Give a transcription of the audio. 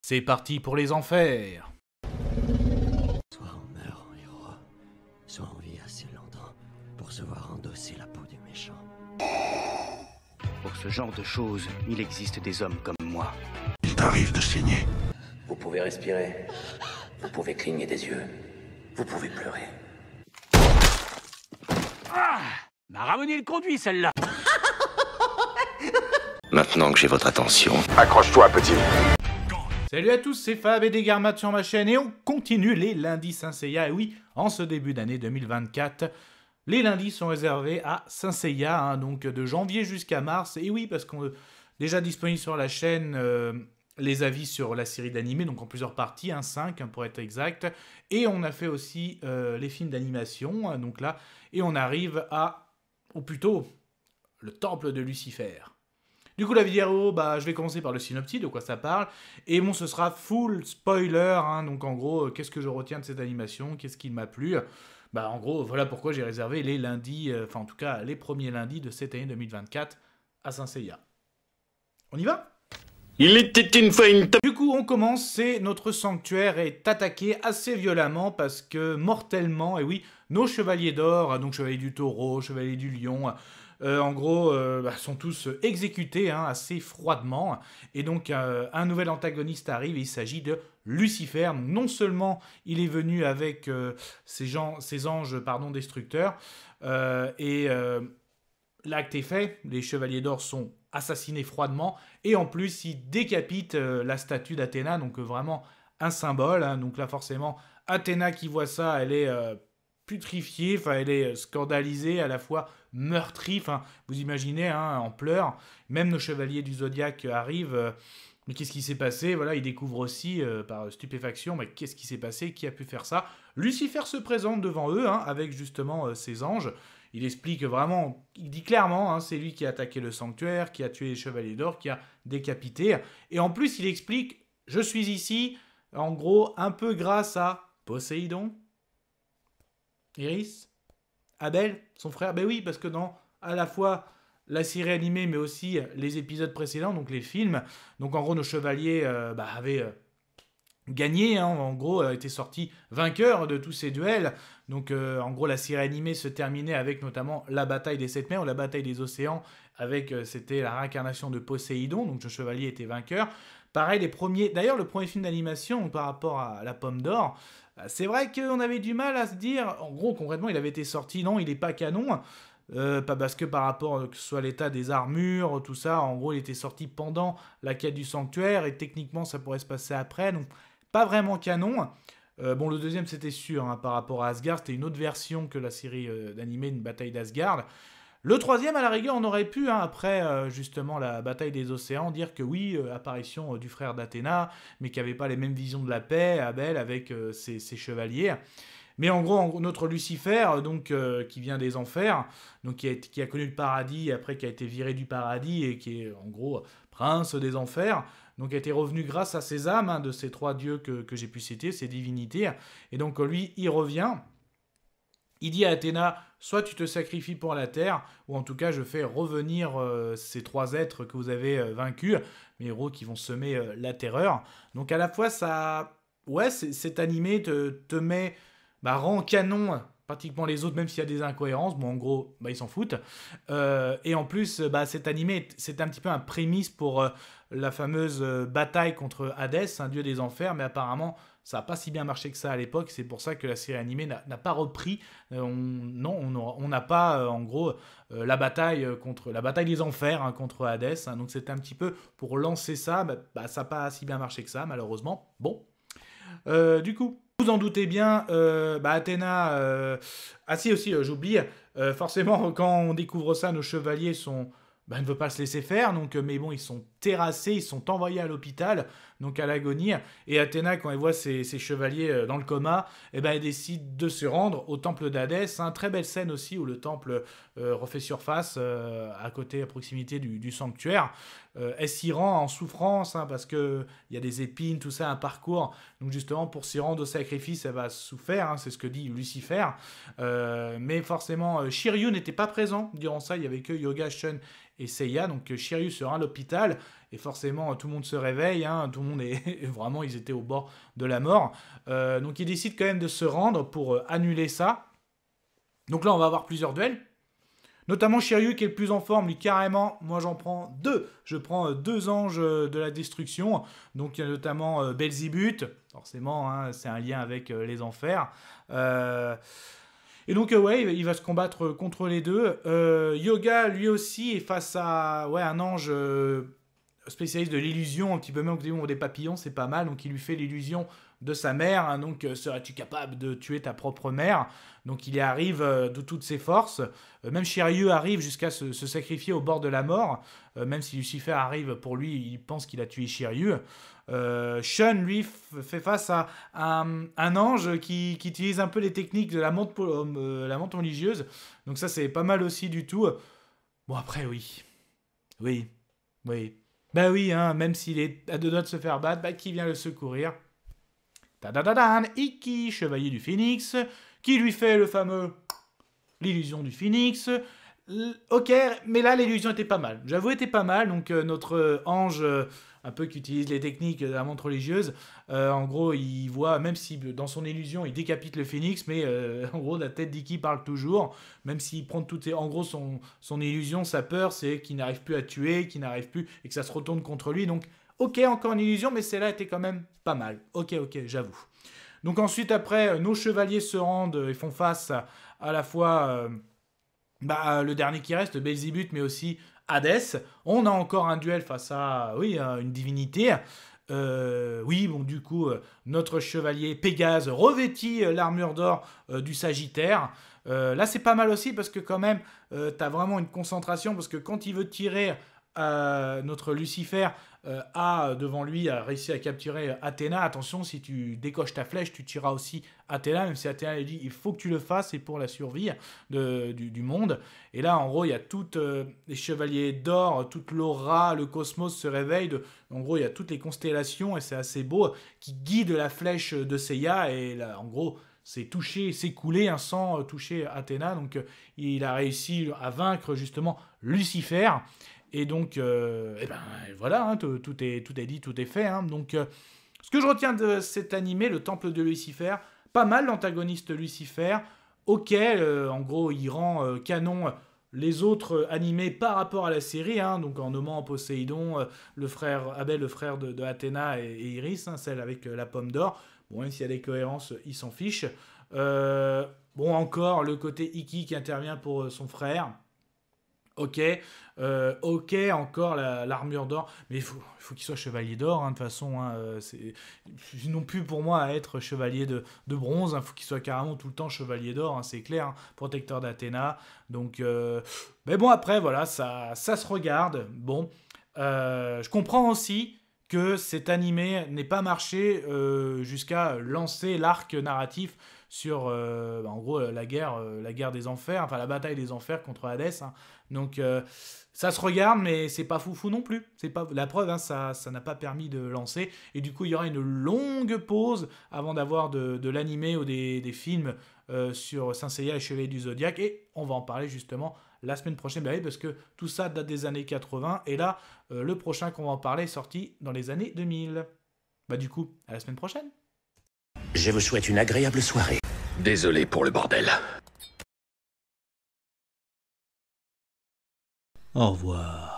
C'est parti pour les enfers. Soit on meurt en héros, soit on vit assez longtemps pour se voir endosser la peau du méchant. Pour ce genre de choses, il existe des hommes comme moi. Il t'arrive de saigner. Vous pouvez respirer, vous pouvez cligner des yeux, vous pouvez pleurer. Ah, m'a ramené le conduit celle-là. Maintenant que j'ai votre attention, Accroche-toi, petit. Salut à tous, c'est Fab et Desgarmat sur ma chaîne et on continue les lundis Saint Seiya. Et oui, en ce début d'année 2024, les lundis sont réservés à Saint Seiya, donc de janvier jusqu'à mars. Et oui, parce qu'on est déjà disponible sur la chaîne les avis sur la série d'animé, donc en plusieurs parties, 5 pour être exact. Et on a fait aussi les films d'animation, donc là, et on arrive ou plutôt, le temple de Lucifer. Du coup, la vidéo, je vais commencer par le synopsis, de quoi ça parle. Et bon, ce sera full spoiler, donc en gros, qu'est-ce que je retiens de cette animation, qu'est-ce qui m'a plu. En gros, voilà pourquoi j'ai réservé les lundis, en tout cas les premiers lundis de cette année 2024 à Saint Seiya. On y va ? Il était une fois une Du coup, on commence, c'est notre sanctuaire est attaqué assez violemment parce que mortellement, et oui, nos chevaliers d'or, donc chevalier du taureau, chevalier du lion, en gros, sont tous exécutés assez froidement. Et donc, un nouvel antagoniste arrive, et il s'agit de Lucifer. Donc, non seulement il est venu avec ses anges destructeurs, l'acte est fait, les chevaliers d'or sont assassinés froidement, et en plus, il décapite la statue d'Athéna, donc vraiment un symbole. Donc là, forcément, Athéna qui voit ça, elle est putrifiée, elle est scandalisée, à la fois meurtrie, vous imaginez, en pleurs. Même nos chevaliers du Zodiaque arrivent. Mais qu'est-ce qui s'est passé ? Voilà, ils découvrent aussi par stupéfaction, mais qu'est-ce qui s'est passé ? Qui a pu faire ça ? Lucifer se présente devant eux, avec justement ses anges. Il explique vraiment, il dit clairement, c'est lui qui a attaqué le sanctuaire, qui a tué les chevaliers d'or, qui a décapité. Et en plus, il explique, je suis ici, en gros, un peu grâce à Poséidon, Iris, Abel, son frère. Ben oui, parce que dans à la fois la série animée, mais aussi les épisodes précédents, donc les films, donc en gros, nos chevaliers avaient gagné, en gros, était sorti vainqueur de tous ces duels. Donc, en gros, la série animée se terminait avec notamment la bataille des 7 mers ou la bataille des océans, avec, c'était la réincarnation de Poséidon, donc le chevalier était vainqueur. Pareil, d'ailleurs, le premier film d'animation par rapport à la Pomme d'Or, c'est vrai qu'on avait du mal à se dire, en gros, concrètement, il avait été sorti, non, il n'est pas canon, pas parce que par rapport que ce soit l'état des armures, tout ça, en gros, il était sorti pendant la quête du sanctuaire, et techniquement, ça pourrait se passer après, donc pas vraiment canon. Le deuxième, c'était sûr, par rapport à Asgard, c'était une autre version que la série d'animé, une bataille d'Asgard. Le troisième, à la rigueur, on aurait pu, après justement la bataille des océans, dire que oui, apparition du frère d'Athéna, mais qui n'avait pas les mêmes visions de la paix, Abel, avec ses chevaliers. Mais en gros, notre Lucifer, qui vient des enfers, donc qui a connu le paradis, après qui a été viré du paradis, et qui est en gros prince des enfers, donc a été revenu grâce à ces âmes, de ces trois dieux que j'ai pu citer, ces divinités. Et donc lui, il revient. Il dit à Athéna, soit tu te sacrifies pour la terre, ou en tout cas je fais revenir ces trois êtres que vous avez vaincus, mes héros qui vont semer la terreur. Donc à la fois, cet animé te met, rend canon pratiquement les autres, même s'il y a des incohérences. Bon, en gros, ils s'en foutent. Et en plus, cet animé, c'est un petit peu un prémisse pour la fameuse bataille contre Hadès, un dieu des enfers, mais apparemment, ça n'a pas si bien marché que ça à l'époque. C'est pour ça que la série animée n'a pas repris. On n'a pas, en gros, la bataille des enfers contre Hadès. Donc, c'était un petit peu pour lancer ça. Ça n'a pas si bien marché que ça, malheureusement. Bon. Du coup, vous en doutez bien, Athéna... si aussi, j'oublie. Forcément, quand on découvre ça, nos chevaliers ne veulent pas se laisser faire, mais bon, ils sont terrassés, ils sont envoyés à l'hôpital, donc à l'agonie. Et Athéna, quand elle voit ses chevaliers dans le coma, elle décide de se rendre au temple d'Hadès. Très belle scène aussi où le temple refait surface à proximité du sanctuaire. Elle s'y rend en souffrance parce qu'il y a des épines, tout ça, un parcours. Donc justement, pour s'y rendre au sacrifice, elle va souffrir, c'est ce que dit Lucifer. Mais forcément, Shiryu n'était pas présent durant ça, il n'y avait que Yoga, Shun et Seiya. Donc Shiryu sera à l'hôpital. et forcément tout le monde se réveille, hein, tout le monde est vraiment, ils étaient au bord de la mort. Donc ils décident quand même de se rendre pour annuler ça. Donc là on va avoir plusieurs duels. Notamment Shiryu qui est le plus en forme, lui carrément, moi j'en prends 2. Je prends 2 anges de la destruction. Donc il y a notamment Belzébuth, forcément, hein, c'est un lien avec les enfers. Et donc ouais, il va se combattre contre les deux. Yoga lui aussi est face à un ange spécialiste de l'illusion, un petit peu même des papillons, c'est pas mal. Donc il lui fait l'illusion de sa mère, hein, donc serais-tu capable de tuer ta propre mère? Donc il y arrive de toutes ses forces. Même Shiryu arrive jusqu'à se sacrifier au bord de la mort. Même si Lucifer arrive pour lui, il pense qu'il a tué Shiryu. Shun, lui, fait face à un ange qui utilise un peu les techniques de la montre religieuse. Donc ça, c'est pas mal aussi du tout. Bon, après, oui. Bah oui, hein, même s'il est à 2 doigts de se faire battre, bah qui vient le secourir? Tadadadan, Ikki, chevalier du Phénix, qui lui fait le fameux l'illusion du Phénix. Ok, mais là l'illusion était pas mal. J'avoue, était pas mal. Donc notre ange, un peu qui utilise les techniques de la montre religieuse, en gros, il voit, même si dans son illusion, il décapite le Phénix, mais en gros, la tête d'Ikki parle toujours. Même s'il prend toutes en gros, son illusion, sa peur, c'est qu'il n'arrive plus à tuer, qu'il n'arrive plus, et que ça se retourne contre lui. Donc, ok, encore une illusion, mais celle-là était quand même pas mal. Ok, j'avoue. Donc ensuite, après, nos chevaliers se rendent et font face à la fois le dernier qui reste, Belzébuth, mais aussi Hadès. On a encore un duel face à une divinité. Du coup, notre chevalier Pégase revêtit l'armure d'or du Sagittaire. Là, c'est pas mal aussi parce que quand même, t'as vraiment une concentration, parce que quand il veut tirer notre Lucifer a devant lui réussi à capturer Athéna. Attention, si tu décoches ta flèche, tu tueras aussi Athéna, même si Athéna lui dit il faut que tu le fasses, c'est pour la survie du monde. Et là, en gros, il y a tous les chevaliers d'or, toute l'aura, le cosmos se réveille. En gros, il y a toutes les constellations, et c'est assez beau, qui guident la flèche de Seiya. Et là, en gros, c'est coulé sans toucher Athéna. Donc, il a réussi à vaincre justement Lucifer. Et donc, voilà, hein, tout est dit, tout est fait. Hein. Donc, ce que je retiens de cet animé, le Temple de Lucifer, pas mal l'antagoniste Lucifer. Ok, en gros, il rend canon les autres animés par rapport à la série, hein, donc en nommant Poséidon, le frère Abel, le frère de Athéna et Iris, hein, celle avec la pomme d'or. Bon, même s'il y a des cohérences, il s'en fiche. Encore le côté Ikki qui intervient pour son frère. Ok, encore l'armure d'or, mais il faut qu'il soit chevalier d'or, hein, de toute façon, hein, c'est non plus pour moi à être chevalier de bronze, il faut qu'il soit carrément tout le temps chevalier d'or, hein, c'est clair, hein, protecteur d'Athéna, donc, mais bon, après, voilà, ça se regarde, bon, je comprends aussi que cet animé n'ait pas marché jusqu'à lancer l'arc narratif sur, en gros, la guerre des enfers, enfin la bataille des enfers contre Hadès. Hein. Donc, ça se regarde, mais c'est pas foufou non plus. C'est pas la preuve, hein, ça n'a pas permis de lancer. Et du coup, il y aura une longue pause avant d'avoir de l'animé ou des films sur Saint Seiya et Chevalier du Zodiaque. Et on va en parler justement la semaine prochaine, bah oui, parce que tout ça date des années 80. Et là, le prochain qu'on va en parler est sorti dans les années 2000. Bah du coup, à la semaine prochaine. Je vous souhaite une agréable soirée. Désolé pour le bordel. Au revoir.